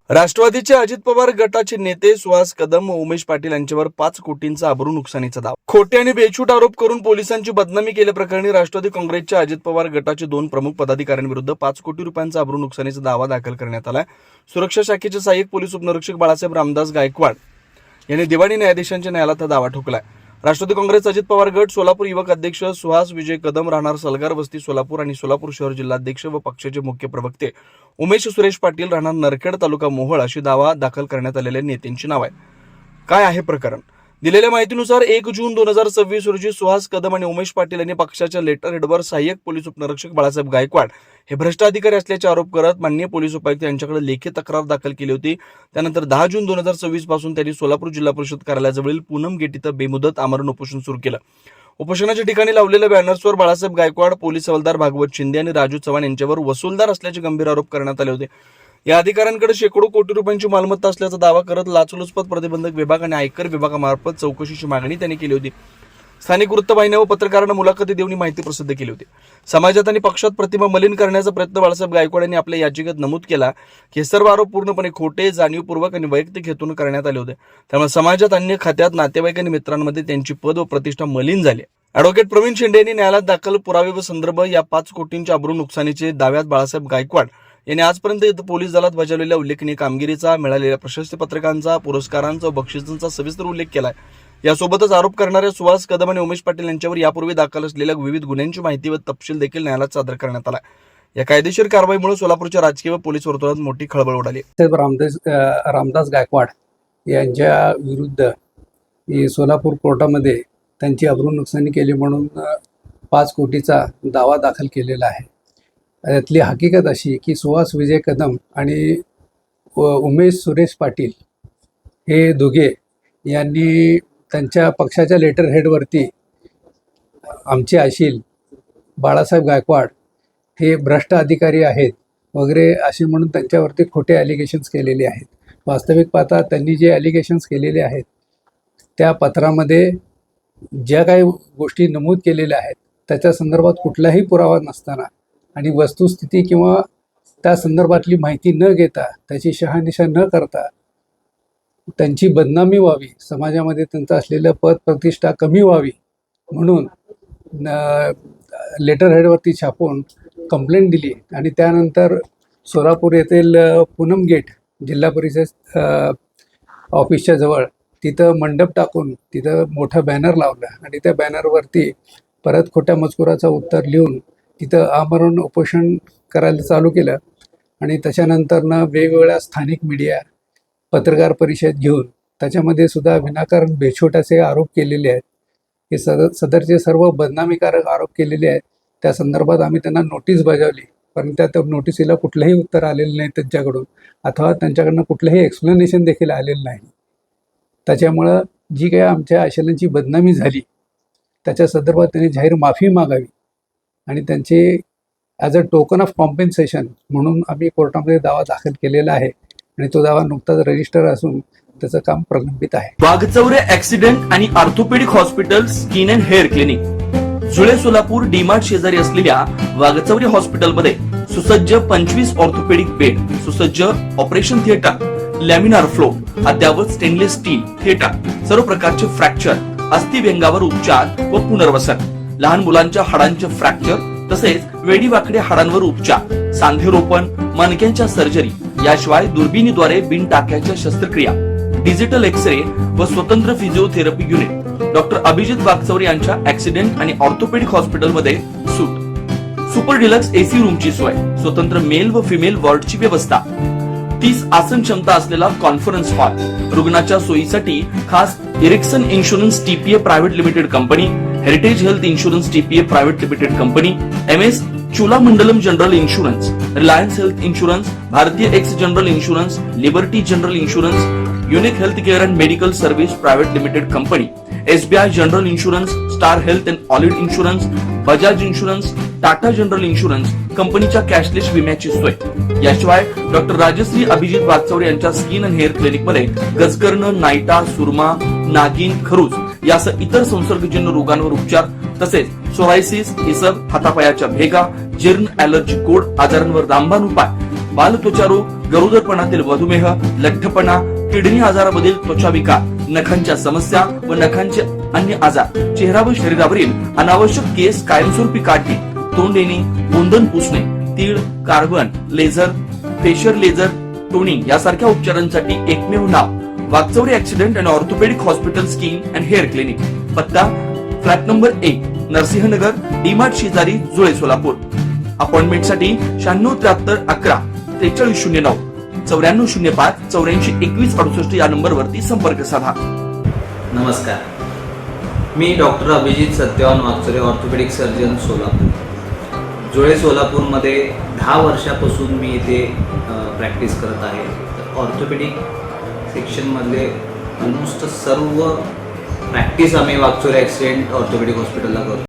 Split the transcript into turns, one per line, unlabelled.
राष्ट्रवादीचे अजित पवार गटाचे नेते सुहास कदम व उमेश पाटील यांच्यावर 5 कोटींचा अब्रू नुकसानीचा दावा. खोटे आणि बेछूट आरोप करून पोलिसांची बदनामी केल्याप्रकरणी राष्ट्रवादी काँग्रेसच्या अजित पवार गटाचे 2 प्रमुख पदाधिकाऱ्यांविरुद्ध 5 कोटी रुपयांचा अब्रू नुकसानीचा दावा दाखल करण्यात आला. सुरक्षा शाखेचे सहाय्यक पोलीस उपनिरीक्षक बाळासाहेब रामदास गायकवाड यांनी दिवाणी न्यायाधीशांच्या न्यायालयात हा दावा ठोकलाय. राष्ट्रवादी काँग्रेस अजित पवार गट सोलापूर युवक अध्यक्ष सुहास विजय कदम राहणार सलगार वस्ती सोलापूर आणि सोलापूर शहर जिल्हाध्यक्ष व पक्षाचे मुख्य प्रवक्ते उमेश सुरेश पाटील राहणार नरखेड तालुका मोहोळ अशी दावा दाखल करण्यात आलेल्या नेत्यांची नाव आहे. काय आहे प्रकरण? दिलेल्या माहितीनुसार 1 जून 2026 रोजी सुहास कदम आणि उमेश पाटील यांनी पक्षाच्या लेटर हेडवर सहाय्यक पोलीस उपनिरीक्षक बाळासाहेब गायकवाड हे भ्रष्ट अधिकारी असल्याचे आरोप करत माननीय पोलीस उपायुक्त यांच्याकडे लेखी तक्रार दाखल केली होती. त्यानंतर 10 जून 2026 पासून त्यांनी सोलापूर जिल्हा परिषद कार्यालयाजवळील पूनम गेट इथं बेमुदत आमरण उपोषण सुरू केलं. उपोषणाच्या ठिकाणी लावलेल्या बॅनर्सवर बाळासाहेब गायकवाड, पोलीस हवालदार भागवत शिंदे आणि राजू चव्हाण यांच्यावर वसूलदार असल्याचे गंभीर आरोप करण्यात आले होते. या अधिकाऱ्यांकडे शेकडो कोटी रुपयांची मालमत्ता असल्याचा दावा करत लाचलुचपत प्रतिबंधक विभाग आणि आयकर विभागामार्फत चौकशीची मागणी त्यांनी केली होती. स्थानिक वृत्तवाहिन्या व पत्रकारांना मुलाखती देऊन माहिती प्रसिद्ध केली होती. समाजात आणि पक्षात प्रतिमा मलिन करण्याचा प्रयत्न बाळासाहेब गायकवाड यांनी आपल्या याचिकेत नमूद केला की हे सर्व आरोप पूर्णपणे खोटे, जाणीवपूर्वक आणि वैयक्तिक हेतून करण्यात आले होते. त्यामुळे समाजात अन्य खात्यात नातेवाईक आणि मित्रांमध्ये त्यांची पद व प्रतिष्ठा मलिन झाली. ॲडव्होकेट प्रवीण शिंदे यांनी न्यायालयात दाखल पुरावे व संदर्भ या 5 कोटींच्या अब्रू नुकसानीचे दाव्यात बाळासाहेब गायकवाड यांनी आजपर्यंत पोलीस दलात बजावलेल्या उल्लेखनीय कामगिरीचा, मिळालेल्या प्रशस्ती पत्रकांचा, पुरस्कारांचा व बक्षिसांचा सविस्तर उल्लेख केलाय. यासोबतच आरोप करणाऱ्या सुहास कदम आणि उमेश पाटील यांच्यावर यापूर्वी दाखल असलेल्या विविध गुन्ह्यांची माहिती व तपशील देखील न्यायालयात सादर करण्यात आला. या कायदेशीर कारवाईमुळे सोलापूरच्या राजकीय व पोलीस वर्तुळात मोठी खळबळ उडाली.
रामदास गायकवाड यांच्या विरुद्ध सोलापूर कोर्टामध्ये त्यांची अब्रू नुकसानी केली म्हणून 5 कोटीचा दावा दाखल केलेला आहे. यातली हकीकत अशी की सुहास विजय कदम आणि उमेश सुरेश पाटील हे दोघे यांनी त्यांच्या पक्षाच्या लेटर हेडवरती आमचे आशील बाळासाहेब गायकवाड हे भ्रष्ट अधिकारी आहेत वगैरे असे म्हणून त्यांच्यावरती खोटे ॲलिगेशन्स केलेले आहेत. वास्तविक पाहता त्यांनी जे ॲलिगेशन्स केलेले आहेत त्या पत्रामध्ये ज्या काही गोष्टी नमूद केलेल्या आहेत त्याच्या संदर्भात कुठलाही पुरावा नसताना आणि वस्तुस्थिती किंवा त्या संदर्भातली माहिती न घेता, त्याची शहानिशा न करता त्यांची बदनामी व्हावी, समाजामध्ये त्यांचं असलेलं पद प्रतिष्ठा कमी व्हावी म्हणून लेटर हेडवरती छापून कंप्लेंट दिली आणि त्यानंतर सोलापूर येथील पूनम गेट जिल्हा परिषद ऑफिसच्या जवळ तिथं मंडप टाकून तिथं मोठं बॅनर लावलं आणि त्या बॅनरवरती परत खोट्या मजकुराचं उत्तर लिहून तिथं आमरण उपोषण करायला चालू केलं. आणि त्याच्यानंतरनं वेगवेगळ्या स्थानिक मीडिया, पत्रकार परिषद घेऊन त्याच्यामध्ये सुद्धा विनाकारण बेछोटाचे आरोप केलेले आहेत. हे सदरचे सर्व बदनामीकारक आरोप केलेले आहेत. त्या संदर्भात आम्ही त्यांना नोटीस बजावली, पण त्या नोटिसीला कुठलंही उत्तर आलेलं नाही त्यांच्याकडून, अथवा त्यांच्याकडनं कुठलंही एक्सप्लेनेशन देखील आलेलं नाही. त्याच्यामुळं जी काही आमच्या आशयांची बदनामी झाली त्याच्या संदर्भात त्यांनी जाहीर माफी मागावी आणि त्यांचे as a token of compensation म्हणून आम्ही कोर्टामध्ये दावा दाखल केलेला आहे आणि तो दावा नुकताच रजिस्टर असून त्याचं काम प्रलंबित आहे.
वाघचौरे ऍक्सिडेंट आणि orthopaedic hospital, skin and hair clinic, जुळे सोलापूर डीमार्ट शेजारी असलेल्या वाघचौरे हॉस्पिटलमध्ये सुसज्ज 25 ऑर्थोपेडिक बेड, सुसज्ज ऑपरेशन थिएटर, लॅमिनार फ्लो, अद्यावत स्टेनलेस स्टील थिएटर, सर्व प्रकारचे फ्रॅक्चर, अस्थिव्यंगावर उपचार व पुनर्वसन, लहान मुलांच्या हाडांचे फ्रॅक्चर तसेच वेडीवाकड्या हाडांवर उपचार, सांधेरोपण, मणक्यांच्या सर्जरी, याशिवाय दुर्बिणीद्वारे बिन टाक्याच्या शस्त्रक्रिया, डिजिटल एक्सरे व स्वतंत्र physiotherapy unit. Doctor Abhijit Waghchaure यांच्या ऍक्सिडेंट आणि ऑर्थोपेडिक हॉस्पिटलमध्ये सूट, सुपर डिलक्स एसी रूमची सोय, स्वतंत्र मेल व फिमेल वॉर्डची व्यवस्था, 30 आसन क्षमता असलेला कॉन्फरन्स हॉल, रुग्णाच्या सोयीसाठी खास Ericson insurance TPA private limited company, heritage health insurance TPA private limited company, MS Cholamandalam general insurance, Reliance health insurance, Bharatiya AXA general insurance, Liberty general insurance, Unique health care and medical service private limited company, SBI general insurance, star health and allied insurance, Bajaj insurance, Tata general insurance कंपनीच्या cashless विम्याची सोय. याशिवाय doctor Rajshri Abhijit Waghchaure यांच्या skin and hair clinic मध्ये गजकर्ण, नायटा, सुरमा, नागिन, खरूज यासह इतर संसर्गजन्य रोगांवर उपचार तसेच सोरायसिस, इसब, हातापायाच्या भेगा, जीर्ण, ॲलर्जी, गोड आजारांवर रामबाण उपाय, बालत्वचारोग, गरोदरपणातील मधुमेह, लठ्ठपणा, किडनी आजारामधील त्वचा विकार, नखांच्या समस्या व नखांचे अन्य आजार, चेहरा व शरीरावरील अनावश्यक केस कायमस्वरूपी काढणे, तोंड येणे, गोंधन पुसणे, तीळ, carbon, laser, facial laser, toning यासारख्या उपचारांसाठी एकमेव नाव Wagchaure accident and orthopaedic hospital skin and hair clinic. पत्ता फ्लॅट नंबर 1, नरसिंहनगर, डीमार्ट शेजारी, जुळे, सोलापूर. अपॉइंटमेंटसाठी 9673 11 4309 9405 84 21 68 या नंबरवरती संपर्क साधा.
नमस्कार, मी doctor Abhijit Satyavan Wagchaure, orthopaedic surgeon, Solapur. Jule सोलापूरमध्ये 10 वर्षापासून मी इथे प्रॅक्टिस करत आहे. ऑर्थोपेडिक सेक्शनमधले ऑलमोस्ट सर्व प्रॅक्टिस आम्ही वागचौरे ॲक्सिडेंट ऑर्थोपेडिक हॉस्पिटलला करतो.